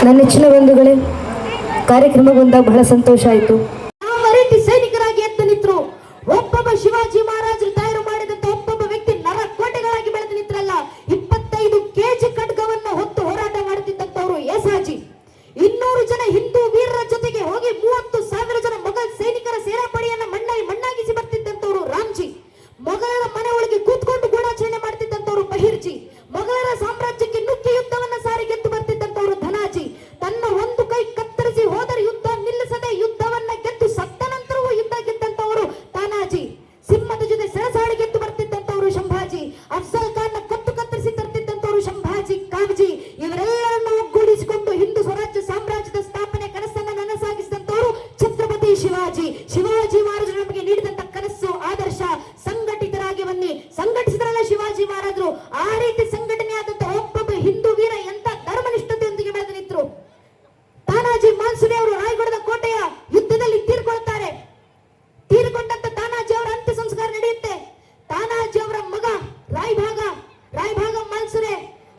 ನನ್ನ ನೆಚ್ಚಿನ ಬಂಧುಗಳೇ, ಕಾರ್ಯಕ್ರಮ ಬಂದಾಗ ಬಹಳ ಸಂತೋಷ ಆಯಿತು. ಯಾವ ರೀತಿ ಸೈನಿಕರಾಗಿ ಎದ್ದು ನಿಂತರು. ಒಬ್ಬೊಬ್ಬ ಶಿವಾಜಿ ಮಹಾರಾಜರು ತಯಾರು ಮಾಡಿದಂತ ಒಬ್ಬೊಬ್ಬ ವ್ಯಕ್ತಿ ನರಕೋಟೆಗಳಾಗಿ ಬೆಳೆದು ನಿಂತ್ರಲ್ಲ. 25 ಕೆಜಿ ಖಡ್ಗವನ್ನು ಹೊತ್ತು ಹೋರಾಟ ಮಾಡುತ್ತಿದ್ದಂತವರು ಯಸಾಜಿ. 200 ಜನ ಹಿಂದೂ ವೀರರ ಜೊತೆಗೆ ಹೋಗಿ 30,000 ಜನ ಮೊಘಲ್ ಸೈನಿಕರ ಸೇನಾಪಡೆಯನ್ನ ಮಣ್ಣಾಗಿಸಿ ಬರ್ತಿದ್ದಂತವರು ರಾಮ್ಜಿ. ಮೊಘಲರ ಮನೆ ಒಳಗೆ ಕೂತ್ಕೊಂಡು ಗೂಢಾಚರಣೆ ಮಾಡ್ತಿದ್ದಂತವರು ಬಹಿರ್ಜಿ. ಮೊಘಲರ ಸಾಮ್ರಾಜ್ಯಕ್ಕೆ ನುಗ್ಗಿ ಯುದ್ಧವನ್ನ ಸಾರಿ ಗೆದ್ದು ಬರ್ತಿದ್ದಂತವರು ಧನಾಜಿ. ತನ್ನ ಒಂದು ಕೈ ಕತ್ತರಿಸಿ ಹೋದರೆ ಯುದ್ಧ ನಿಲ್ಲಿಸದೆ ಯುದ್ಧವನ್ನ ಗೆದ್ದು ಸತ್ತ ನಂತರವೂ ಯುದ್ಧ ಗೆದ್ದಂತವರು ತಾನಾಜಿ. ಸಿಂಹದ ಜೊತೆ ಸೆಣಸಾಡಿ ಗೆದ್ದು ಬರ್ತಿದ್ದಂತವರು ಶಂಭಾಜಿ. ಅಫ್ಜಲ್ ಖಾನ್ ಕತ್ತು ಕತ್ತರಿಸಿ ತರ್ತಿದ್ದಂತವರು ಶಂಭಾಜಿ ಕಾಗಜಿ. ಇವರೆಲ್ಲರನ್ನು ಒಗ್ಗೂಡಿಸಿಕೊಂಡು ಹಿಂದೂ ಸ್ವರಾಜ್ಯ ಸಾಮ್ರಾಜ್ಯದ ಸ್ಥಾಪನೆ ಕನಸನ್ನ ನನಸಾಗಿಸಿದಂತವರು ಛತ್ರಪತಿ ಶಿವಾಜಿ. ಶಿವಾಜಿ ಮಹಾರಾಜರು ನಮಗೆ ನೀಡಿದಂತ ಕನಸು ಆದರ್ಶ. ಸಂಘಟಿತರಾಗಿ ಬನ್ನಿ. ಸಂಘಟಿಸಿದ್ರಲ್ಲ ಶಿವಾಜಿ ಮಹಾರಾಜರು. ಆ ರೀತಿ ಸಂಘಟನೆ ಆದಂತ ಒಬ್ಬೊಬ್ಬ ಹಿಂದೂ ವೀರ ಎಂತ ಧರ್ಮನಿಷ್ಠತೆಯೊಂದಿಗೆ ಬೆಳೆದು ನಿಂತರು. ತಾನಾಜಿ ಮಾನ್ಸುರಿ ಅವರು ರಾಯಗಢದ ಕೋಟೆಯ ಯುದ್ಧದಲ್ಲಿ ತೀರ್ಕೊಳ್ತಾರೆ. ತೀರ್ಕೊಂಡಂತ ತಾನಾಜಿ ಅವರ ಅಂತ್ಯ ಸಂಸ್ಕಾರ ನಡೆಯುತ್ತೆ. ತಾನಾಜಿ ಅವರ ಮಗ ರಾಯಭಾಗ ಮಾನ್ಸುರೆ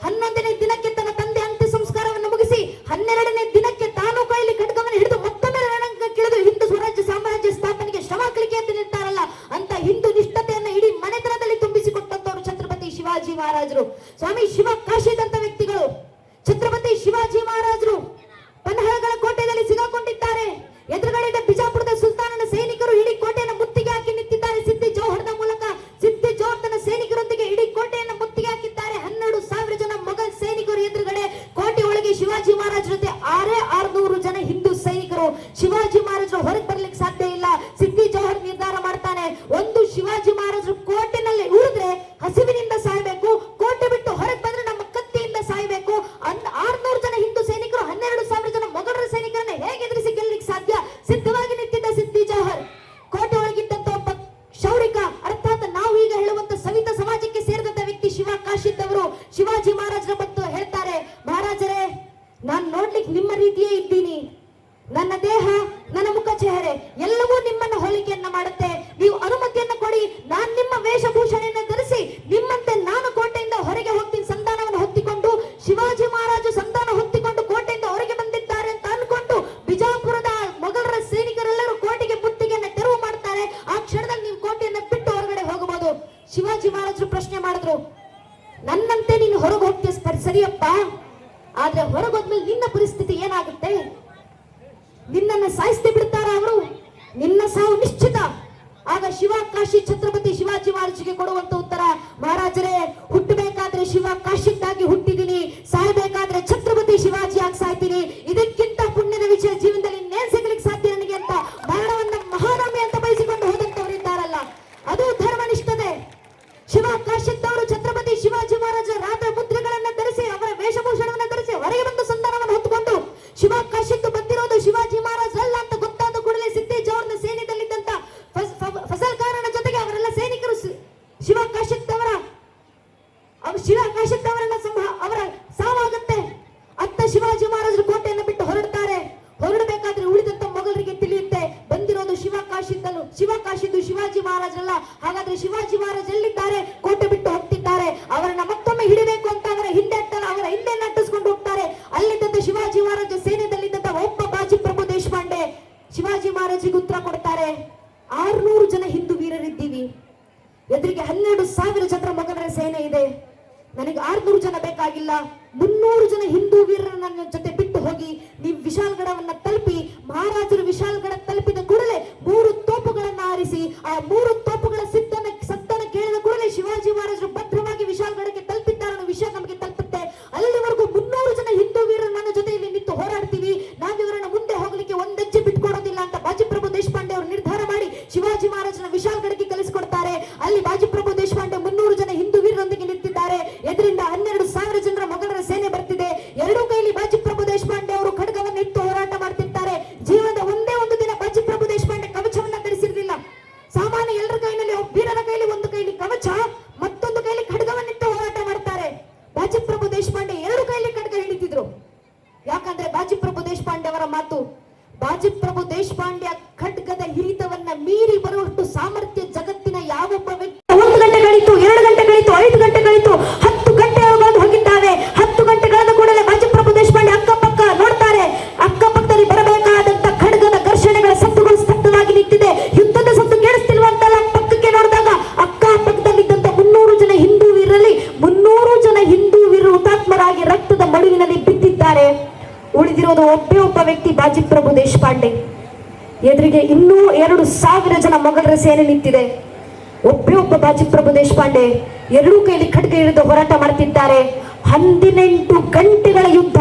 11ನೇ ದಿನಕ್ಕೆ ತನ್ನ ತಂದೆ ಅಂತ್ಯ ಸಂಸ್ಕಾರವನ್ನು ಮುಗಿಸಿ 12ನೇ ದಿನಕ್ಕೆ ತಾನು ಕೈಲಿ ಖಡ್ಗವನ್ನು ಹಿಡಿದು ಮತ್ತೊಮ್ಮೆ ರಣರಂಗಕ್ಕಿಳಿದು ಹಿಂದೂ ಸ್ವರಾಜ್ಯ ಸಾಮ್ರಾಜ್ಯ ಸ್ಥಾಪನೆಗೆ ಶ್ರಮ ಹಾಕಲಿಕ್ಕೆ ಅಂತ ನಿಲ್ತಾರಲ್ಲ. ಅಂತ ಹಿಂದೂ ನಿಷ್ಠತೆಯನ್ನು ಇಡೀ ಮನೆತನದಲ್ಲಿ ತುಂಬಿಸಿಕೊಟ್ಟಂತವರು ಛತ್ರಪತಿ ಶಿವಾಜಿ ಮಹಾರಾಜರು. ಸ್ವಾಮಿ ಶಿವ ಕಾಶಿದಂತ ವ್ಯಕ್ತಿಗಳು. ಛತ್ರಪತಿ ಶಿವಾಜಿ ಮಹಾರಾಜರು ಪನ್ಹಳಗಳ ಕೋಟೆಯಲ್ಲಿ ಸಿಗಾಕೊಂಡಿದ್ದಾರೆ. ಎದುರುಗಡೆ ಬಿಜಾಪುರದ ಸುಲ್ತಾನನ ಸೈನಿಕರು ಇಡೀ ಕೋಟೆಯನ್ನು ಮುತ್ತಿಗೆ ಹಾಕಿ ನಿಂತಿದ್ದಾರೆ. ಸಿದ್ದಿ ಜೌಹರ್ನ ಮೂಲಕ ಸಿದ್ದಿ ಜೌಹರ್ ತನ್ನ ಸೈನಿಕರೊಂದಿಗೆ ಇಡೀ ಕೋಟೆಯನ್ನು ಮುತ್ತಿಗೆ ಹಾಕಿದ್ದಾರೆ. 12,000 ಜನ ಮೊಘಲ್ ಸೈನಿಕರು ಎದುರುಗಡೆ. ಕೋಟೆ ಒಳಗೆ ಶಿವಾಜಿ ಮಹಾರಾಜ ಜೊತೆ 600 ಜನ ಹಿಂದೂ ಸೈನಿಕರು. ಶಿವಾಜಿ ಮಹಾರಾಜರು ಹೊರಗೆ ಬರ್ಲಿಕ್ಕೆ ಸಾಧ್ಯ ಇಲ್ಲ. ಸಿದ್ದಿ ಜೌಹರ್ ನಿರ್ಧಾರ ಮಾಡ್ತಾನೆ, ಒಂದು ಶಿವಾಜಿ ಮಹಾರಾಜರು ಕೋಟೆನಲ್ಲಿ ಉಳಿದ್ರೆ ಹಸಿವಿನಿಂದ ಸಾಯ್ಬೇಕು, ಕೋಟೆ ಬಿಟ್ಟು ಹೊರಗೆ ಬಂದ್ರೆ ನಮ್ಮ ಕತ್ತಿಯಿಂದ ಸಾಯ್ಬೇಕು. 600 ಜನ ಹಿಂದೂ ಸೈನಿಕರು 12,000 ಜನ ಮೊಘಲರ ಸೈನಿಕರನ್ನ ಹೇಗೆ ಎದುರಿಸಿ ಗೆಲ್ಲಲಿಕ್ಕೆ ಸಾಧ್ಯ? ಸಿದ್ಧವಾಗಿ ನಿಂತಿದ್ದ ಸಿದ್ದಿ ಜೌಹರ್. ಕೋಟೆ ಒಳಗಿದ್ದಂತ ಒಬ್ಬ ಶೌರಿಕ, ಅರ್ಥಾತ್ ನಾವು ಈಗ ಹೇಳುವಂತ ಸವಿತಾ ಸಮಾಜಕ್ಕೆ ಸೇರಿದಂತ ವ್ಯಕ್ತಿ ಶಿವ ಕಾಶಿದ್ ಅವರು ಶಿವಾಜಿ ಮಹಾರಾಜರ ಬಂದು ಹೇಳ್ತಾರೆ, ಮಹಾರಾಜರೇ, ನಾನು ನೋಡ್ಲಿಕ್ಕೆ ನಿಮ್ಮ ರೀತಿಯೇ ಇದ್ದೀನಿ. ನನ್ನ ದೇಹ, ನನ್ನ ಮುಖ ಚೆಹರೆ ಎಲ್ಲವೂ ನಿಮ್ಮನ್ನ ಹೋಲಿಕೆಯನ್ನ ಮಾಡುತ್ತೆ. ನೀವು ಅನುಮತಿಯನ್ನ ಕೊಡಿ, ನಾನು ನಿಮ್ಮ ವೇಷಭೂಷಣೆಯನ್ನು ಧರಿಸಿ ನಿಮ್ಮಂತೆ ನಾನು ಕೋಟೆಯಿಂದ ಹೊರಗೆ ಹೋಗ್ತೀನಿ. ಸಂಧಾನವನ್ನು ಹೊತ್ತಿಕೊಂಡು ಶಿವಾಜಿ ಮಹಾರಾಜು ಸಂಧಾನ ಹೊತ್ತಿಕೊಂಡು ಕೋಟೆಯಿಂದ ಹೊರಗೆ ಬಂದಿದ್ದಾರೆ ಅಂತ ಅನ್ಕೊಂಡು ಬಿಜಾಪುರದ ಮೊಘಲರ ಸೈನಿಕರೆಲ್ಲರೂ ಕೋಟೆಗೆ ಮುತ್ತಿಗೆಯನ್ನ ತೆರವು ಮಾಡ್ತಾರೆ. ಆ ಕ್ಷಣದಲ್ಲಿ ನೀವು ಕೋಟೆಯನ್ನ ಬಿಟ್ಟು ಹೊರಗಡೆ ಹೋಗಬಹುದು. ಶಿವಾಜಿ ಮಹಾರಾಜರು ಪ್ರಶ್ನೆ ಮಾಡಿದ್ರು, ನನ್ನಂತೆ ನೀನು ಹೊರಗೆ ಹೋಗ್ತೀಯ ಸರಿಯಪ್ಪ, ಆದ್ರೆ ಹೊರಗೋದ್ಮೇಲೆ ನಿನ್ನ ಪರಿಸ್ಥಿತಿ ಏನಾಗುತ್ತೆ? ನಿನ್ನನ್ನು ಸಾಯಿಸ್ತಿ ಬಿಡ್ತಾರ ಅವರು? ನಿನ್ನ ಸಾವು ನಿಶ್ಚಿತ. ಆಗ ಶಿವ ಕಾಶಿ ಛತ್ರಪತಿ ಶಿವಾಜಿ ಮಹಾರಾಜರಿಗೆ ಕೊಡುವಂತ ಉತ್ತರ, ಮಹಾರಾಜರೇ, ಹುಟ್ಟಬೇಕಾದ್ರೆ ಶಿವ ಕಾಶಿದ್ದಾಗಿ ಹುಟ್ಟಿದೀನಿ, ಸಾಯ್ಬೇಕಾದ್ರೆ ಛತ್ರಪತಿ ಶಿವಾಜಿ ಆಗಿ ಸಾಯ್ತೀನಿ. ಇದಕ್ಕಿಂತ ಪುಣ್ಯದ ವಿಷಯ ಜೀವನದಲ್ಲಿ ಇನ್ನೇನ್ ಸಿಗ್ಲಿಕ್ಕೆ ಸಾಧ್ಯ ನನಗೆ ಅಂತ ಮರಣವನ್ನ ಮಹಾನವಮಿ ಅಂತ ಬಯಸಿಕೊಂಡು ಹೋದಂತವರಿದ್ದಾರಲ್ಲ, ಅದು ಧರ್ಮನಿಷ್ಠತೆ. ಶಿವ ಕಾಶಿದ್ ಅವರು ಛತ್ರಪತಿ ಶಿವಾಜಿ ಮಹಾರಾಜ ರಾತ್ರಿ ಮುದ್ರೆಗಳನ್ನ ಧರಿಸಿ ಅವರ ವೇಷಭೂಷಣವನ್ನು ಧರಿಸಿ ಹೊರಗೆ ಬಂದು ಸಂಧಾನವನ್ನು ಹೊತ್ತುಕೊಂಡು ಶಿವ ಕಾಶಿದ್ ಬಂದಿರೋದು ಶಿವಾಜಿ ಮಹಾರಾಜ್ ಅಲ್ಲ ಅಂತ ಗೊತ್ತಾದ ಕೂಡಲೇ ಸಿದ್ದಿ ಜೌಹರ್ನ ಸೈನ್ಯದಲ್ಲಿದ್ದಂತ ಫಜಲ್ ಖಾನನ ಜೊತೆಗೆ ಅವರೆಲ್ಲ ಸೈನಿಕರು ಶಿವ ಕಾಶಿದ್ ಅವರನ್ನ ಅವರ ಸಾವಾಗುತ್ತೆ. ಅತ್ತ ಶಿವಾಜಿ ಮಹಾರಾಜರು ಕೋಟೆಯನ್ನು ಬಿಟ್ಟು ಹೊರಡ್ತಾರೆ. ಹೊರಡಬೇಕಾದ್ರೆ ಉಳಿದಂತ ಮೊಘಲರಿಗೆ ತಿಳಿಯುತ್ತೆ, ಬಂದಿರೋದು ಶಿವ ಕಾಶಿದ್ದು ಶಿವಾಜಿ ಮಹಾರಾಜರಲ್ಲ. ಹಾಗಾದ್ರೆ ಶಿವಾಜಿ ಮಹಾರಾಜ್ ಎಲ್ಲಿದ್ದಾರೆ? ಕೋಟೆ ಬಿಟ್ಟು ಹೋಗ್ತಿದ್ದಾರೆ. ಅವರನ್ನ ಮತ್ತೊಮ್ಮೆ ಹಿಡಿಬೇಕು ಅಂತ ಅವರ ಹಿಂದೆ ನಟ್ಟಿಸ್ಕೊಂಡು ಹೋಗ್ತಾರೆ. ಅಲ್ಲಿದ್ದಂತ ಶಿವಾಜಿ ಮಹಾರಾಜ ಸೇನೆಯಲ್ಲಿದ್ದಂತ ಒಬ್ಬ ಬಾಜಿ ಪ್ರಭು ದೇಶಪಾಂಡೆ ಶಿವಾಜಿ ಮಹಾರಾಜಿಗೆ ಉತ್ತರ ಕೊಡ್ತಾರೆ, 600 ಜನ ಹಿಂದೂ ವೀರರಿದ್ದೀವಿ, ಎದುರಿಗೆ 12,000 ಜನರ ಮೊಘಲರ ಸೇನೆ ಇದೆ. ನನಗೆ 600 ಜನ ಬೇಕಾಗಿಲ್ಲ, 300 ಜನ ಹಿಂದೂ ವೀರರ ನನ್ನ ಜೊತೆ ಬಿಟ್ಟು ಹೋಗಿ ನೀವು ವಿಶಾಲ್ಗಢವನ್ನ ತಲುಪಿ. ಮಹಾರಾಜರು ವಿಶಾಲ್ಗಢ ತಲುಪಿದ ಕೂಡಲೇ 3 ತೋಪುಗಳನ್ನ ಆರಿಸಿ ಆ 3 ತೋಪುಗಳ ಸತ್ತನ ಕೇಳಿದ ಕೂಡಲೇ ಶಿವಾಜಿ ಮಹಾರಾಜರು ಭದ್ರವಾಗಿ ವಿಶಾಲ್ಗಢಕ್ಕೆ ತಲುಪಿದ್ದಾರೆ ಅನ್ನೋ ವಿಷಯ ನಮಗೆ ತಲುಪುತ್ತೆ. ಅಲ್ಲಿವರೆಗೂ 300 ಜನ ಹಿಂದೂ ವೀರರು ನನ್ನ ಜೊತೆ ಇಲ್ಲಿ ನಿಂತು ಹೋರಾಡ್ತೀವಿ, ನಾವು ಇವರನ್ನ ಮುಂದೆ ಹೋಗ್ಲಿಕ್ಕೆ ಒಂದೆಜ್ಜೆ ಬಿಟ್ಕೊಡೋದಿಲ್ಲ ಅಂತ ಬಾಜಿಪ್ರಭು ದೇಶಪಾಂಡೆ ಅವರು ನಿರ್ಧಾರ ಮಾಡಿ ಶಿವಾಜಿ ಮಹಾರಾಜನ ವಿಶಾಲ್ಗಢಕ್ಕೆ ಕಲಿಸಿಕೊಡ್ತಾರೆ. ಅಲ್ಲಿ ಬಾಜಿಪ್ರಭು ದೇಶಪಾಂಡೆ 300 ಜನ ಹಿಂದೂ ವೀರರೊಂದಿಗೆ ನಿಂತಿದ್ದಾರೆ. ಎದುರಿಂದ 12,000 ಜನರ ಮೊಘಲರ ಸೇನೆ ಬರ್ತಿದೆ. ಎರಡೂ ಕೈಲಿ ಬಾಜಿಪ್ರಭು ದೇಶಪಾಂಡೆ ಅವರು ಖಡ್ಗವನ್ನು ಇಟ್ಟು ಹೋರಾಟ ಮಾಡ್ತಿರ್ತಾರೆ. ಜೀವನದ ಒಂದೇ ಒಂದು ದಿನ ಬಾಜಿಪ್ರಭು ದೇಶಪಾಂಡೆ ಕವಚವನ್ನ ಧರಿಸಿರ್ಲಿಲ್ಲ. ಸಾಮಾನ್ಯ ಎಲ್ಲರ ಕೈನಲ್ಲಿ, ವೀರರ ಕೈಲಿ ಒಂದು ಕೈಲಿ ಕವಚ, ಮತ್ತೊಂದು ಕೈಲಿ ಖಡ್ಗವನ್ನಿಟ್ಟು ಹೋರಾಟ ಮಾಡ್ತಾರೆ. ಬಾಜಿಪ್ರಭು ದೇಶಪಾಂಡೆ 2 ಕೈಲಿ ಖಡ್ಗ ಹಿಡಿತಿದ್ರು. ಯಾಕಂದ್ರೆ ಬಾಜಿಪ್ರಭು ದೇಶಪಾಂಡೆ ಅವರ ಮಾತು, ಬಾಜಿಪ್ರಭು ದೇಶಪಾಂಡೆ ಖಡ್ಗದ ಹಿರಿತವನ್ನ ಮೀರಿ ಬರುವಷ್ಟು ಸಾಮರ್ಥ್ಯ ಜಗತ್ತಿನ ಯಾವೊಬ್ಬ ವ್ಯಕ್ತಿ 1 ಗಂಟೆ ಕಳಿತು, 2 ಗಂಟೆ ಕಳಿತು, 5 ಗಂಟೆ ಕಳಿತು, 10 ಗಂಟೆ ಹೋಗಿದ್ದಾವೆ. 10 ಗಂಟೆ ಕಳೆದ ಕೂಡಲೇ ಬಾಜಿಪ್ರಭು ದೇಶಪಾಂಡೆ ಅಕ್ಕಪಕ್ಕ ನೋಡ್ತಾ ಉಳಿದಿರೋದು ಒಬ್ಬ ವ್ಯಕ್ತಿ ಬಾಜಿಪ್ರಭು ದೇಶಪಾಂಡೆ. ಎದುರಿಗೆ ಇನ್ನೂ 2,000 ಜನ ಮೊಘಲರ ಸೇನೆ ನಿಂತಿದೆ. ಒಬ್ಬ ಬಾಜಿಪ್ರಭು ದೇಶಪಾಂಡೆ ಎರಡೂ ಕೈಲಿ ಖಡ್ಗ ಹಿಡಿದು ಹೋರಾಟ ಮಾಡ್ತಿದ್ದಾರೆ. 18 ಗಂಟೆಗಳ ಯುದ್ಧ.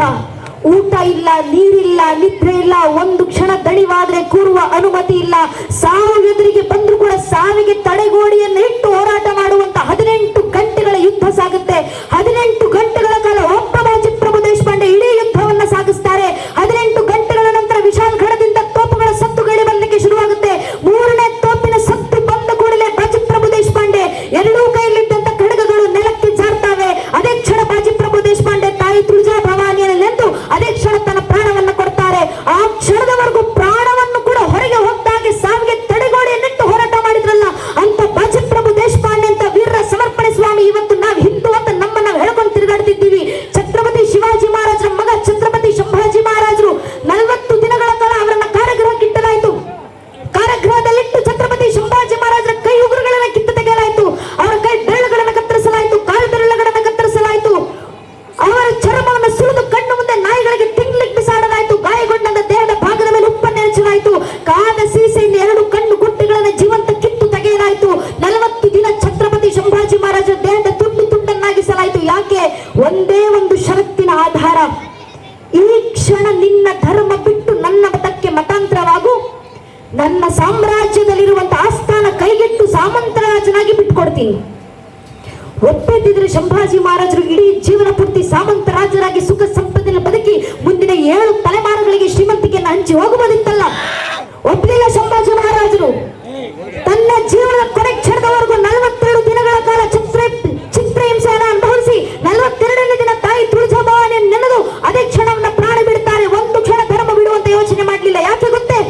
ಊಟ ಇಲ್ಲ, ನೀರಿಲ್ಲ, ನಿದ್ರೆ ಇಲ್ಲ, ಒಂದು ಕ್ಷಣ ದಣಿವಾದ್ರೆ ಕೂರುವ ಅನುಮತಿ ಇಲ್ಲ. ಸಾವು ಎದುರಿಗೆ ಬಂದ್ರು ಕೂಡ ಸಾವಿಗೆ ತಡೆಗೋಡಿಯನ್ನು ಇಟ್ಟು ಹೋರಾಟ ಮಾಡುವಂತ 18 ಗಂಟೆಗಳ ಯುದ್ಧ ಸಾಗುತ್ತೆ. 18 ಗಂಟೆಗಳ ಕಾಲ ಒಬ್ಬ ಬಾಜಿಪ್ರಭು ದೇಶಪಾಂಡೆ ಇಡೀ ಯುದ್ಧವನ್ನ ಸಾಗಿಸ್ತಾರೆ. 18 ಗಂಟೆಗಳ ನಂತರ ವಿಶಾಲ್ ಗಢದಿಂದ ತೋಪುಗಳ ಸತ್ತು ಕೇಳಿ ಬರ್ಲಿಕ್ಕೆ ಶುರುವಾಗುತ್ತೆ. 3ನೇ ತೋಪಿನ ಸತ್ತು ಬಂದ ಕೂಡಲೇ ಬಾಜಿಪ್ರಭು ದೇಶಪಾಂಡೆ ಎರಡೂ ಕೈಯಲ್ಲಿದ್ದಂತ ಖಡ್ಗಗಳು ನೆಲಕ್ಕೆ ಜಾರ್ತಾವೆ. ಅದೇ ಕ್ಷಣ ಬಾಜಿಪ್ರಭು ದೇಶಪಾಂಡೆ ತಾಯಿ ತುಳಜಾ ಭವಾನಿಯನ್ನು ನೆಂದು ಅದೇ ಕ್ಷಣ ತನ್ನ ಪ್ರಾಣವನ್ನು ಕೊಡ್ತಾರೆ. ಆ ಕ್ಷಣದವರೆಗೂ ಪ್ರಾಣವನ್ನು ಕೂಡ ಹೊರಗೆ ಹೋಗ್ದಾಗೆ ಸಾವಿಗೆ ತಡೆಗೋಡೆಯನ್ನಿಟ್ಟು ಹೋರಾಟ ಮಾಡಿದ್ರಲ್ಲ ಅಂತ ಬಾಜಿಪ್ರಭು ದೇಶಪಾಂಡೆ ಅಂತ ವೀರ ಸಮರ್ಪಣೆ ಸ್ವಾಮಿ ಇವತ್ತು ನಾವು ಹಿಂದೂ ಅಂತ ನಮ್ಮನ್ನ ಹೇಳ್ಕೊಂಡು ತಿರುಗಾಡ್ತಿದ್ದೀವಿ. ಛತ್ರಪತಿ ಶಿವಾಜಿ ಮಹಾರಾಜರ ಮಗ ಛತ್ರಪತಿ ಸಂಭಾಜಿ ಮಹಾರಾಜರು 40 ದಿನಗಳ ಕಾಲ ಅವರನ್ನ ಕಾರಾಗೃಹಕ್ಕೆ ಇಟ್ಟಲಾಯಿತು. ಕಾರಾಗೃಹದಲ್ಲಿಟ್ಟು ಛತ್ರಪತಿ ಸಂಭಾಜಿ ಮಹಾರಾಜರ ಕೈ ಉಗುರುಗಳನ್ನ ಕಿತ್ತು ತೆಗೆಯಲಾಯಿತು. ಅವರ ಕೈ ಬೆರಳುಗಳನ್ನು ಕತ್ತರಿಸಲಾಯಿತು, ಕಾಲು ಬೆರಳುಗಳನ್ನು ಕತ್ತರಿಸಲಾಯಿತು. ಅವರ ಚರ್ಮವನ್ನು ಸುಳಿದು ಕಣ್ಣು ಮುಂದೆ ನಾಯಿಗಳಿಗೆ ತಿಂಗ್ಲಿಕ್ಕೆ ಬಿಸಾಡಲಾಯಿತು. ಗಾಯಗೊಂಡ ದೇಹದ ಭಾಗದ ಮೇಲೆ ಉಪ್ಪನ್ನು ಎರಚಲಾಯಿತು. ಕಾದ ಸೀಸೆಯಿಂದ 2 ಕಣ್ಣು ಗುಟ್ಟೆಗಳನ್ನು ಜೀವಂತ ಕಿತ್ತು ತೆಗೆಯಲಾಯಿತು. 40 ದಿನ ಛತ್ರಪತಿ ಸಂಭಾಜಿ ಮಹಾರಾಜರ ದೇಹದ ತುಂಡನ್ನಾಗಿಸಲಾಯಿತು. ಯಾಕೆ? ಒಂದೇ ಒಂದು ಷರತ್ತಿನ ಆಧಾರ. ಈ ಕ್ಷಣ ನಿನ್ನ ಧರ್ಮ ಬಿಟ್ಟು ನನ್ನ ಮತಕ್ಕೆ ಮತಾಂತರವಾಗು, ನನ್ನ ಸಾಮ್ರಾಜ್ಯದಲ್ಲಿರುವಂತಹ ಆಸ್ಥಾನ ಕೈಗೆಟ್ಟು ಸಾಮಂತರಾಜನಾಗಿ ಬಿಟ್ಟುಕೊಡ್ತೀನಿ. ಒಪ್ಪೆದ್ದಿದ್ರೆ ಸಂಭಾಜಿ ಮಹಾರಾಜರು ಇಡೀ ಜೀವನ ಪೂರ್ತಿ ಸಾಮಂತ ರಾಜರಾಗಿ ಸುಖ ಸಂಪತ್ತಿನ ಬದುಕಿ ಮುಂದಿನ 7 ತಲೆಮಾರುಗಳಿಗೆ ಶ್ರೀಮಂತಿಕೆಯನ್ನು ಹಂಚಿ ಹೋಗಬಹುದಿತ್ತಲ್ಲ. ಒಪ್ಪಲಿಲ್ಲ ಸಂಭಾಜಿ ಮಹಾರಾಜರು. ತನ್ನ ಜೀವನದ ಕೊನೆ ಕ್ಷಣದವರೆಗೂ 42 ದಿನಗಳ ಕಾಲ ಚಿತ್ರಹಿಂಸೆಯನ್ನು ಅನುಭವಿಸಿ 42ನೇ ದಿನ ತಾಯಿ ತುಳಜಾ ಭವಾನಿಯನ್ನು ನೆನೆದು ಅದೇ ಕ್ಷಣವನ್ನ ಪ್ರಾಣ ಬಿಡುತ್ತಾರೆ. ಒಂದು ಕ್ಷಣ ಧರ್ಮ ಬಿಡುವಂತ ಯೋಚನೆ ಮಾಡಲಿಲ್ಲ. ಯಾಕೆ ಗೊತ್ತೇ?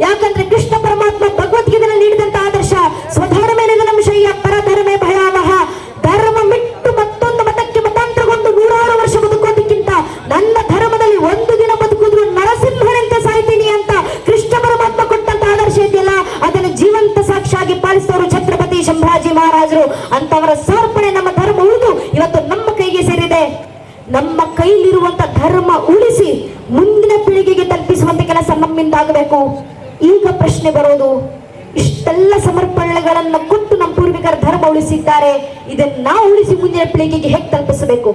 ಯಾಕಂದ್ರೆ ಕೃಷ್ಣ ಪರಮಾತ್ಮ ಭಗವದ್ಗೀತೆಯಲ್ಲಿ ನೀಡಿದಂತ ಆದರ್ಶ ಸ್ವಧರ್ಮೇನ ನಮಶಯ್ಯ ಪರಧರ್ಮೇ ಭಯಾವಹ. ಧರ್ಮ ಬಿಟ್ಟು ಮತ್ತೊಂದು ಮತಕ್ಕೆ ಮತಾಂತರಗೊಂಡು 100 ವರ್ಷ ಬದುಕೋದಕ್ಕಿಂತ ನನ್ನ ಧರ್ಮದಲ್ಲಿ ಒಂದು ದಿನ ಬದುಕಿದ್ರು ನರಸಿಂಹನಂತೆ ಸಾಯ್ತೀನಿ ಅಂತ ಕೃಷ್ಣ ಪರಮಾತ್ಮ ಕೊಟ್ಟಂತ ಆದರ್ಶ ಇದೆಯಲ್ಲ, ಅದನ್ನು ಜೀವಂತ ಸಾಕ್ಷಿಯಾಗಿ ಪಾಲಿಸಿದವರು ಛತ್ರಪತಿ ಸಂಭಾಜಿ ಮಹಾರಾಜರು. ಅಂತವರ ಸಮರ್ಪಣೆ ನಮ್ಮ ಧರ್ಮ ಉಳಿದು ಇವತ್ತು ನಮ್ಮ ಕೈಗೆ ಸೇರಿದೆ. ನಮ್ಮ ಕೈಲಿರುವಂತ ಧರ್ಮ ಉಳಿಸಿ ಮುಂದಿನ ಪೀಳಿಗೆಗೆ ತಲುಪಿಸುವಂತ ಕೆಲಸ ನಮ್ಮಿಂದ ಆಗಬೇಕು. ಈಗ ಪ್ರಶ್ನೆ ಬರೋದು, ಇಷ್ಟೆಲ್ಲ ಸಮರ್ಪಣೆಗಳನ್ನು ಕೊಟ್ಟು ನಮ್ಮ ಪೂರ್ವಿಕರ ಧರ್ಮ ಉಳಿಸಿದ್ದಾರೆ, ಇದನ್ನ ನಾವು ಉಳಿಸಿ ಮುಂದಿನ ಪೀಳಿಗೆಗೆ ಹೇಗೆ ತಲುಪಿಸಬೇಕು?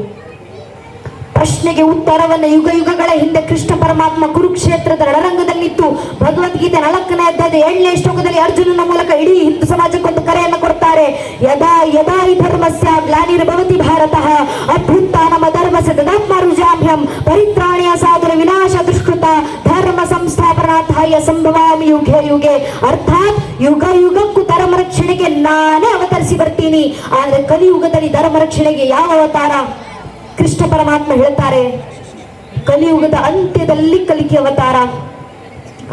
ಪ್ರಶ್ನೆಗೆ ಉತ್ತರವನ್ನು ಯುಗಗಳ ಹಿಂದೆ ಕೃಷ್ಣ ಪರಮಾತ್ಮ ಕುರುಕ್ಷೇತ್ರದ ರಣರಂಗದಲ್ಲಿತ್ತು. ಭಗವದ್ಗೀತೆ 4ನೇ ಅಧ್ಯಾಯದ 7ನೇ ಶ್ಲೋಕದಲ್ಲಿ ಅರ್ಜುನನ ಮೂಲಕ ಇಡೀ ಹಿಂದೂ ಸಮಾಜಕ್ಕೊಂದು ಕರೆಯನ್ನು ಕೊಡ್ತಾರೆ. ಯದಾ ಯದಾ ಹಿ ಧರ್ಮಸ್ಯ ಗ್ಲಾನಿರ್ಭವತಿ ಭಾರತಃ ಅಭ್ಯುತ್ಥಾನಮ ಧರ್ಮಸ್ಯ ತದಾತ್ಮಾನುಜಾಮ್ಯಹಂ ಪರಿತ್ರಾಣಾಯ ಸಾಧುರ ವಿನಾಶ ದುಷ್ಕೃತ ಧರ್ಮ ಸಂಸ್ಥಾಪನಾರ್ಥಾಯ ಸಂಭವಾಮಿ ಯುಗೆ ಯುಗೆ. ಅರ್ಥಾತ್ ಯುಗಕ್ಕೂ ಧರ್ಮ ರಕ್ಷಣೆಗೆ ನಾನೇ ಅವತರಿಸಿ ಬರ್ತೀನಿ. ಆದ್ರೆ ಕಲಿಯುಗದಲ್ಲಿ ಧರ್ಮ ರಕ್ಷಣೆಗೆ ಯಾವ ಅವತಾರ? ಕೃಷ್ಣ ಪರಮಾತ್ಮ ಹೇಳ್ತಾರೆ, ಕಲಿಯುಗದ ಅಂತ್ಯದಲ್ಲಿ ಕಲಿಕೆ ಅವತಾರ.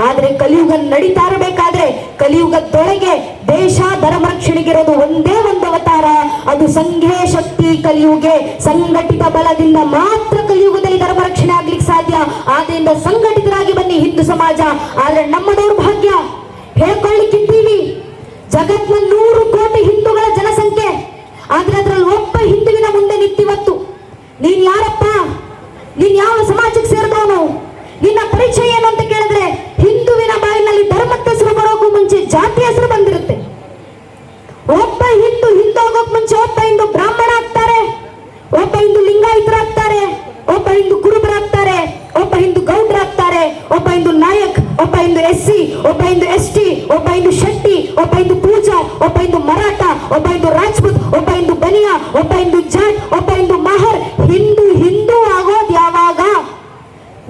ಆದ್ರೆ ಕಲಿಯುಗ ನಡೀತಾ ಇರಬೇಕಾದ್ರೆ ಕಲಿಯುಗದೊಳಗೆ ದೇಶ ಧರ್ಮ ರಕ್ಷಣೆಗಿರೋದು ಒಂದೇ ಒಂದು ಅವತಾರ, ಅದು ಸಂಘೇ ಶಕ್ತಿ ಕಲಿಯುಗೆ. ಸಂಘಟಿತ ಬಲದಿಂದ ಮಾತ್ರ ಕಲಿಯುಗದಲ್ಲಿ ಧರ್ಮ ರಕ್ಷಣೆ ಆಗ್ಲಿಕ್ಕೆ ಸಾಧ್ಯ. ಆದ್ರಿಂದ ಸಂಘಟಿತರಾಗಿ ಬನ್ನಿ ಹಿಂದೂ ಸಮಾಜ. ಆದ್ರೆ ನಮ್ಮ ದೌರ್ಭಾಗ್ಯ ಹೇಳ್ಕೊಳ್ಳಿಕ್ಕಿದ್ದೀವಿ, ಜಗತ್ನ 100 ಕೋಟಿ ಹಿಂದೂಗಳ ಜನಸಂಖ್ಯೆ, ಆದ್ರೆ ಅದ್ರಲ್ಲಿ ಒಬ್ಬ ಹಿಂದುವಿನ ಮುಂದೆ ನಿಂತಿವತ್ತು ನೀನ್ ಯಾರಪ್ಪ, ನೀನ್ ಯಾವ ಸಮಾಜಕ್ಕೆ ಸೇರಿದವನು, ನಿನ್ನ ಪರಿಚಯ ಏನು ಅಂತ ಕೇಳಿದ್ರೆ ಹಿಂದುವಿನ ಬಾಯಿನಲ್ಲಿ ಧರ್ಮದ ಹೆಸರು ಬರೋಕ್ಕೂ ಮುಂಚೆ ಜಾತಿ ಹೆಸರು ಬಂದಿರುತ್ತೆ. ಒಬ್ಬ ಹಿಂದೂ ಹೋಗೋಕ್ ಮುಂಚೆ ಒಬ್ಬ ಹಿಂದೂ ಬ್ರಾಹ್ಮಣ ಆಗ್ತಾರೆ, ಒಬ್ಬ ಹಿಂದೂ ಲಿಂಗಾಯತರಾಗ್ತಾರೆ, ಒಬ್ಬ ಹಿಂದೂ ಕುರುಬರಾಗ್ತಾರೆ, ಒಬ್ಬ ಹಿಂದೂ ಗೌಡ್ರಾಗ್ತಾರೆ, ಒಬ್ಬ ಹಿಂದೂ ನಾಯಕ್, ಒಬ್ಬ ಹಿಂದೂ SC, ಒಬ್ಬ ಹಿಂದೂ ST, ಒಬ್ಬ ಹಿಂದೂ ಶೆಟ್ಟಿ, ಒಬ್ಬ ಹಿಂದೂ ಪೂಜಾ, ಒಬ್ಬ ಹಿಂದೂ ಮರಾಠ, ಒಬ್ಬ ಹಿಂದೂ ರಾಜ್ಪೂತ್, ಒಬ್ಬ ಹಿಂದೂ ಬನಿಯಾ, ಒಬ್ಬ ಹಿಂದೂ ಜಾಟ್, ಒಬ್ಬ ಹಿಂದೂ ಮಹರ್. ಹಿಂದೂ ಆಗೋದು ಯಾವಾಗ?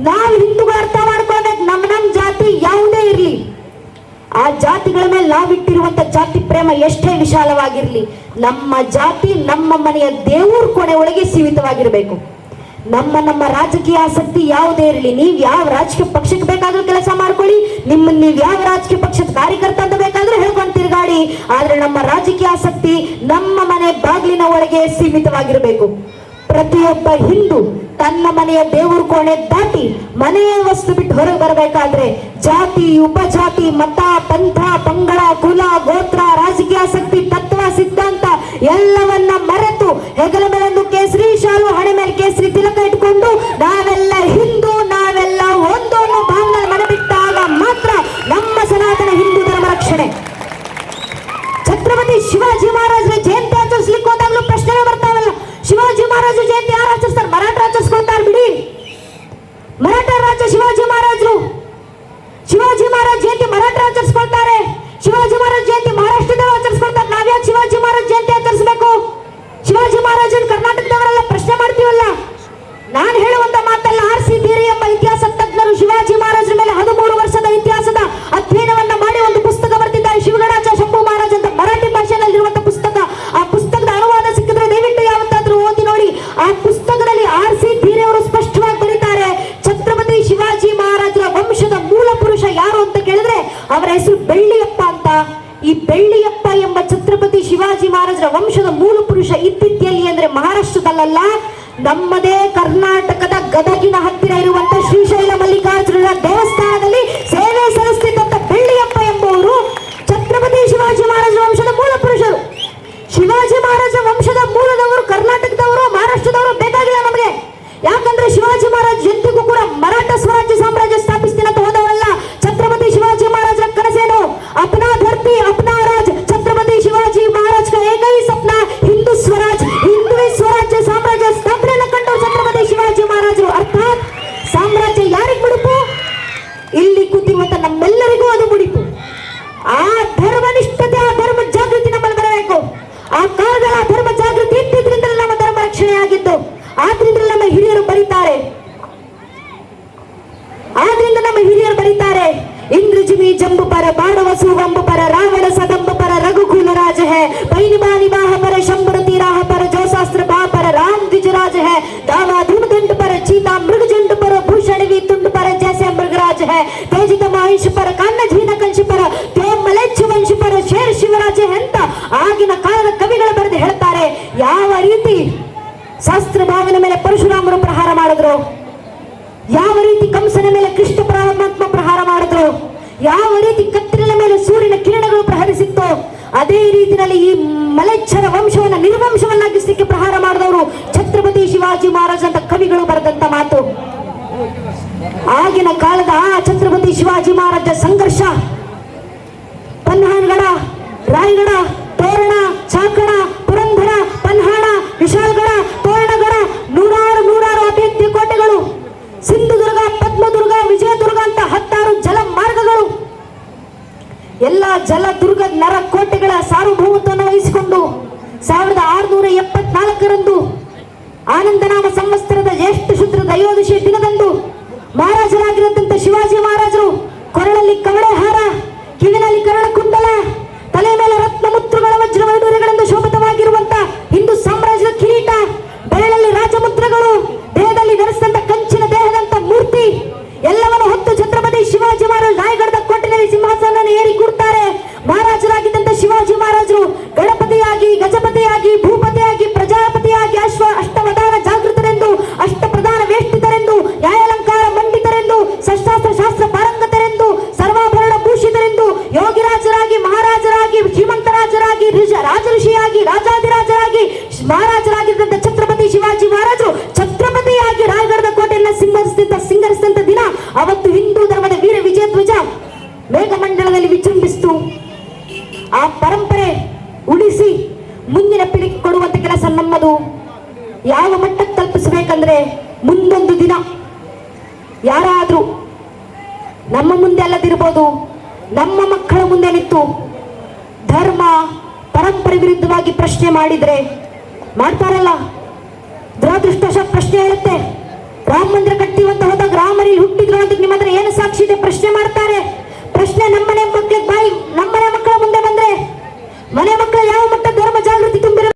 ನಾವು ಹಿಂದೂಗಳು ಅರ್ಥ ಮಾಡ್ಕೋಬೇಕು, ನಮ್ಮ ಜಾತಿ ಯಾವುದೇ ಇರ್ಲಿ, ಆ ಜಾತಿಗಳ ಮೇಲೆ ನಾವಿಟ್ಟಿರುವಂತ ಜಾತಿ ಪ್ರೇಮ ಎಷ್ಟೇ ವಿಶಾಲವಾಗಿರ್ಲಿ, ನಮ್ಮ ಜಾತಿ ನಮ್ಮ ಮನೆಯ ದೇವರ ಕೊನೆ ಒಳಗೆ ಸೀಮಿತವಾಗಿರ್ಬೇಕು. ನಮ್ಮ ರಾಜಕೀಯ ಆಸಕ್ತಿ ಯಾವುದೇ ಇರಲಿ, ನೀವ್ ಯಾವ ರಾಜಕೀಯ ಪಕ್ಷಕ್ಕೆ ಬೇಕಾದ್ರೂ ಕೆಲಸ ಮಾಡ್ಕೊಳ್ಳಿ, ನಿಮ್ಮನ್ನ ನೀವ್ ಯಾವ ರಾಜಕೀಯ ಪಕ್ಷದ ಕಾರ್ಯಕರ್ತ ಅಂತ ಬೇಕಾದ್ರೂ ಹೇಳ್ಕೊಂಡು ತಿರುಗಾಡಿ, ಆದ್ರೆ ನಮ್ಮ ರಾಜಕೀಯ ಆಸಕ್ತಿ ನಮ್ಮ ಮನೆ ಬಾಗಿಲಿನ ಒಳಗೆ ಸೀಮಿತವಾಗಿರ್ಬೇಕು. ಪ್ರತಿಯೊಬ್ಬ ಹಿಂದೂ ತನ್ನ ಮನೆಯ ದೇವರ ಕೋಣೆ ದಾಟಿ ಮನೆಯ ವಸ್ತು ಬಿಟ್ಟು ಹೊರಗೆ ಬರಬೇಕಾದ್ರೆ ಜಾತಿ, ಉಪಜಾತಿ, ಮತ, ಪಂಥ, ಪಂಗಡ, ಕುಲ, ಗೋತ್ರ, ರಾಜಕೀಯ ಆಸಕ್ತಿ, ತತ್ವ, ಸಿದ್ಧಾಂತ ಎಲ್ಲವನ್ನ ಮರೆತು ಹೆಗಲ ಮೇಲೊಂದು ಕೇಸರಿ ಶಾಲು, ಹಣೆ ಮೇಲೆ ಕೇಸರಿ ತಿಲಕ ಇಟ್ಕೊಂಡು ನಾವೆಲ್ಲ ಹಿಂದೂ, ನಾವೆಲ್ಲ ಮರಾಠ ರಾಜ ಶಿವಾಜಿ ಮಹಾರಾಜರು, ಶಿವಾಜಿ ಮಹಾರಾಜ್ ಜಯಂತಿ ಮರಾಠ ಆಚರಿಸ್ಕೊಳ್ತಾರೆ, ಶಿವಾಜಿ ಮಹಾರಾಜ್ ಜಯಂತಿ ಮಹಾರಾಷ್ಟ್ರದವರು ಆಚರಿಸ್ಕೊಳ್ತಾರೆ. ನಾವ್ಯಾಕೆ ಶಿವಾಜಿ ಮಹಾರಾಜ್ ಜಯಂತಿ ಆಚರಿಸಬೇಕು? ಶಿವಾಜಿ ಮಹಾರಾಜನ್ ಕರ್ನಾಟಕದವರೆಲ್ಲ ಪ್ರಶ್ನೆ ಮಾಡ್ತೀವಲ್ಲ. ನಾನು ಹೇಳುವಂತ ಮಾತಲ್ಲ, RC ಧೀರೆ ಎಂಬ ಇತಿಹಾಸ ತಜ್ಞರು ಶಿವಾಜಿ ಮಹಾರಾಜರ ಮೇಲೆ 13 ವರ್ಷದ ಇತಿಹಾಸದ ಅಧ್ಯಯನವನ್ನ ಮಾಡಿ ಒಂದು ಪುಸ್ತಕ ಬರೆದಿದ್ದಾರೆ, ಶಿವಗಣಾಚಾರ್ಯ ಶಂಭು ಮಹಾರಾಜ್ ಅಂತ, ಮರಾಠಿ ಭಾಷೆಯಲ್ಲಿರುವಂತ ಪುಸ್ತಕ. ಆ ಪುಸ್ತಕದ ಅನುವಾದ ಸಿಕ್ಕಿದ್ರೆ ದಯವಿಟ್ಟು ಯಾವತ್ತಾದ್ರೂ ಓದಿ ನೋಡಿ. ಆ ಪುಸ್ತಕದಲ್ಲಿ RC ಧೀರೆ ಅವರು ಸ್ಪಷ್ಟವಾಗಿ ಬರೀತಾರೆ, ಛತ್ರಪತಿ ಶಿವಾಜಿ ಮಹಾರಾಜರ ವಂಶದ ಮೂಲ ಪುರುಷ ಯಾರು ಅಂತ ಕೇಳಿದ್ರೆ ಅವರ ಹೆಸರು ಬೆಳ್ಳಿಯಪ್ಪ ಅಂತ. ಈ ಬೆಳ್ಳಿಯಪ್ಪ ಎಂಬ ಛತ್ರಪತಿ ಶಿವಾಜಿ ಮಹಾರಾಜರ ವಂಶದ ಮೂಲ ಪುರುಷ ಇತ್ತಿತ್ತಿಯಲ್ಲಿ ಅಂದ್ರೆ ಮಹಾರಾಷ್ಟ್ರದಲ್ಲ, ನಮ್ಮದೇ ಕರ್ನಾಟಕದ ಗದಗಿನ ಹತ್ತಿರ ಇರುವಂತ ಶ್ರೀಶೈಲ ಮಲ್ಲಿಕಾರ್ಜುನ ದೇವಸ್ಥಾನದಲ್ಲಿ ಸೇವೆ ಸಲ್ಲಿಸುತ್ತಿದ್ದಂತ ಬೆಳ್ಳಿಯಪ್ಪ ಎಂಬುವರು ಛತ್ರಪತಿ ಶಿವಾಜಿ ಮಹಾರಾಜರ ವಂಶದ ಮೂಲ ಪುರುಷರು. ಶಿವಾಜಿ ಮಹಾರಾಜ ವಂಶದ ಮೂಲದವರು ಕರ್ನಾಟಕದವರು ಮಹಾರಾಷ್ಟ್ರದವರು ಬೇಕಾಗಿಲ್ಲ ನಮಗೆ. ಯಾಕಂದ್ರೆ ಶಿವಾಜಿ ಮಹಾರಾಜ್ ಎಂದಿಗೂ ಕೂಡ ಮರಾಠ ಸ್ವರಾಜ್ಯ ಸಾಮ್ರಾಜ್ಯ ಸ್ಥಾಪಿಸ್ತೀನಿ ಅಂತ ಹೋದವಲ್ಲ. ಛತ್ರಪತಿ ಶಿವಾಜಿ ಮಹಾರಾಜರ ಕನಸೇನು? ಅಪ್ನಾ ಧರ್ತಿ ಅಪ್ನಾ ರಾಜ್. ಛತ್ರಪತಿ ಶಿವಾಜಿ ಮಹಾರಾಜ್ का एक ही सपना हिंदू स्वराज, हिंदू स्वराज्य ಸಾಮ್ರಾಜ್ಯ ಸ್ಥಾಪನೆಯನ್ನು ಕಂಡವರು ಛತ್ರಪತಿ ಶಿವಾಜಿ ಮಹಾರಾಜರು. ಅರ್ಥಾತ್ ಸಾಮ್ರಾಜ್ಯ ಯಾರಿಗೆ ಮುಡಿಪು? ಇಲ್ಲಿ ಕೂತಿರುವಂತ ನಮ್ಮೆಲ್ಲರಿಗೂ ಅದು ಮುಡಿಪು. ಆ ಧರ್ಮನಿಷ್ಠತೆ, ಆ ಧರ್ಮ ಜಾಗೃತಿ ನಮ್ಮಲ್ಲಿ ಬರಬೇಕು. ಆ ಕಾಲದ ಧರ್ಮ ಜಾಗೃತಿ ಇಟ್ಟಿದ್ರಿಂದ ನಮ್ಮ ಧರ್ಮ ರಕ್ಷಣೆ ಆಗಿದ್ದು. ಆದ್ರಿಂದ ನಮ್ಮ ಹಿರಿಯರು ಬರೀತಾರೆ, ಇಂದ್ರಜಿಮಿ ಜಂಬು ಪರ ಬಾಡವ ಸುವಂಬು ಪರ ರಾವಣ ಸದಂಬ ಪರ ರಘುಕುಲ ರಾಜ है पैनिबा निवाह पर शंबर तीराह पर जोशास्त्र बा पर राम द्विजराज है दावा धूमदंड पर चीता मृगजंड पर भूषणवी तुंड पर जैसे मृगराज है तेजित महिष पर कान्न झीನ ಕಂಶ पर ते मलेच्छ ವಂಶ पर शेर ಶಿವರಾಜ ಅಂತ ಆಗಿನ ಕಾಲದ ಕವಿಗಳು ಬರೆದು ಹೇಳ್ತಾರೆ. ಯಾವ ರೀತಿ ಶಾಸ್ತ್ರ ಭಾವನೆ ಮೇಲೆ ಪರಶುರಾಮರು ಪ್ರಹಾರ ಮಾಡಿದ್ರು, ಯಾವ ರೀತಿ ಕಂಸನ ಮೇಲೆ ಕೃಷ್ಣ ಪರಮಾತ್ಮ ಪ್ರಹಾರ ಮಾಡಿದ್ರು, ಯಾವ ರೀತಿ ಕತ್ತಲಿನ ಮೇಲೆ ಸೂರ್ಯನ ಕಿರಣಗಳು ಪ್ರಹರಿಸಿತ್ತು, ಅದೇ ರೀತಿಯಲ್ಲಿ ಈ ಮಲೆಚ್ಛರ ವಂಶವನ್ನ ನಿರ್ವಂಶವನ್ನಾಗಿಸಲಿಕ್ಕೆ ಪ್ರಹಾರ ಮಾಡಿದವರು ಛತ್ರಪತಿ ಶಿವಾಜಿ ಮಹಾರಾಜ್ ಅಂತ ಕವಿಗಳು ಬರೆದಂತ ಮಾತು. ಆಗಿನ ಕಾಲದ ಆ ಛತ್ರಪತಿ ಶಿವಾಜಿ ಮಹಾರಾಜ ಸಂಘರ್ಷ, ಪನ್ಹಾನ್ಗಡ, ರಾಯಗಡ, ತೋರಣ, ಚಾಕಣ, ಪುರಂದರ, ಪನ್ಹಾಣ, ವಿಶಾಲಗಡ, ತೋರಣಗಡ, ನೂರಾರು ಅಭೇದ್ಯ ಕೋಟೆಗಳು, ಸಿಂಧುದುರ್ಗ, ಪದ್ಮದುರ್ಗ, ವಿಜಯದುರ್ಗ ಅಂತ 16 ಜಲ ಮಾರ್ಗಗಳು, ಎಲ್ಲ ಜಲದುರ್ಗ ನರಕೋಟೆಗಳ ಸಾರ್ವಭೌಮತ್ವವನ್ನು ವಹಿಸಿಕೊಂಡು 1674ರಂದು ಆನಂದನಾಮ ಸಂವತ್ಸರದ ಜ್ಯೇಷ್ಠ ಶುದ್ಧ ತ್ರಯೋದಶಿ ದಿನದಂದು ಮಹಾರಾಜರಾಗಿರುವಂತ ಶಿವಾಜಿ ಮಹಾರಾಜರು ಕೊರಳಲ್ಲಿ ಕವಳೆ ಹಾರ, ಕಿವಿನಲ್ಲಿ ಕರಳ ಕುಂಡಲ, ತಲೆ ಮೇಲೆ ರತ್ನ ಮುದ್ರೆಗಳ ವಜ್ರ ವೈಡೂರ್ಯಗಳಿಂದ ಶೋಭಿತವಾಗಿರುವಂತ ಹಿಂದೂ ಸಾಮ್ರಾಜ್ಯದ ಕಿರೀಟ, ಬೆರಳಲ್ಲಿ ರಾಜಮುದ್ರೆಗಳು, ದೇಹದಲ್ಲಿ ಧರಿಸಿದಂತ ಕಂಚಿನ ದೇಹದಂತ ಮೂರ್ತಿ ಎಲ್ಲವನ್ನು ಹೊತ್ತು ಛತ್ರಪತಿ ಶಿವಾಜಿ ಮಹಾರಾಜ್ ರಾಯಗಢದ ಕೋಟೆಯಲ್ಲಿ ಸಿಂಹಾಸನವನ್ನು ಏರಿ ಕೂರ್ತಾರೆ. ಮಹಾರಾಜರಾಗಿದ್ದಂತ ಶಿವಾಜಿ ಮಹಾರಾಜರು ಗಣಪತಿಯಾಗಿ, ಗಜಪತಿಯಾಗಿ, ಭೂಪತಿಯಾಗಿ, ಪ್ರಜಾಪತಿಯಾಗಿ, ಅಷ್ಟವಧಾನ ಜಾಗೃತರೆಂದು, ಅಷ್ಟಪ್ರಧಾನ ವೇಷ್ಟಿತರೆಂದು, ನ್ಯಾಯಾಲಂಕಾರ ಮಂಡಿತರೆಂದು, ಶಸ್ತ್ರಾಸ್ತ್ರ ಶಾಸ್ತ್ರ ಪಾರಂಗತರೆಂದು, ಸರ್ವಾಭರಣ ಭೂಷಿತರೆಂದು, ಯೋಗಿರಾಜರಾಗಿ, ಮಹಾರಾಜರಾಗಿ, ಶ್ರೀಮಂತರಾಜರಾಗಿ, ರಾಜಋಷಿಯಾಗಿ, ರಾಜಾಧಿರಾಜರಾಗಿ ಮಹಾರಾಜರಾಗಿದ್ದಂತ ಛತ್ರಪತಿ ಶಿವಾಜಿ ಮಹಾರಾಜರು ಛತ್ರಪತಿಯಾಗಿ ರಾಯಗಢದ ಕೋಟೆಯನ್ನು ಸಿಂಗರಿಸಿದಂತ ದಿನ ಅವತ್ತು ಹಿಂದೂ ಧರ್ಮದ ವೀರ ವಿಜಯಧ್ವಜ ಮೇಘಮಂಡಲದಲ್ಲಿ ವಿಜೃಂಭಿಸಿತು. ಆ ಪರಂಪರೆ ಉಳಿಸಿ ಮುಂದಿನ ಪೀಳಿಗೆ ಕೊಡುವಂತ ಕೆಲಸ ನಮ್ಮದು. ಯಾವ ಮಟ್ಟಕ್ಕೆ ತಲುಪಿಸಬೇಕಂದ್ರೆ ಮುಂದೊಂದು ದಿನ ಯಾರಾದ್ರೂ ನಮ್ಮ ಮುಂದೆ ಅಲ್ಲದಿರ್ಬೋದು, ನಮ್ಮ ಮಕ್ಕಳ ಮುಂದೆ ನಿಂತು ಧರ್ಮ ಪರಂಪರೆ ವಿರುದ್ಧವಾಗಿ ಪ್ರಶ್ನೆ ಮಾಡಿದ್ರೆ, ಮಾಡ್ತಾರಲ್ಲ, ದುರದೃಷ್ಟವಶಾತ್ ಪ್ರಶ್ನೆ ಹೇಳುತ್ತೆ, ರಾಮ ಮಂದಿರ ಕಟ್ಟಿವಂತ ಹೋದಾಗ ರಾಮರಿ ಹುಟ್ಟಿದ್ರು ಅಂತ ನಿಮ್ಮ ಹತ್ರ ಏನು ಸಾಕ್ಷಿ ಇದೆ ಪ್ರಶ್ನೆ ಮಾಡ್ತಾರೆ. ಪ್ರಶ್ನೆ ನಮ್ಮನೆ ಮಕ್ಕಳಿಗೆ ಬಾಯಿ, ನಮ್ಮನೆ ಮಕ್ಕಳ ಮುಂದೆ ಬಂದ್ರೆ ಮನೆ ಮಕ್ಕಳು ಯಾವ ಮಟ್ಟ ಧರ್ಮ ಜಾಗೃತಿ ತುಂಬಿರ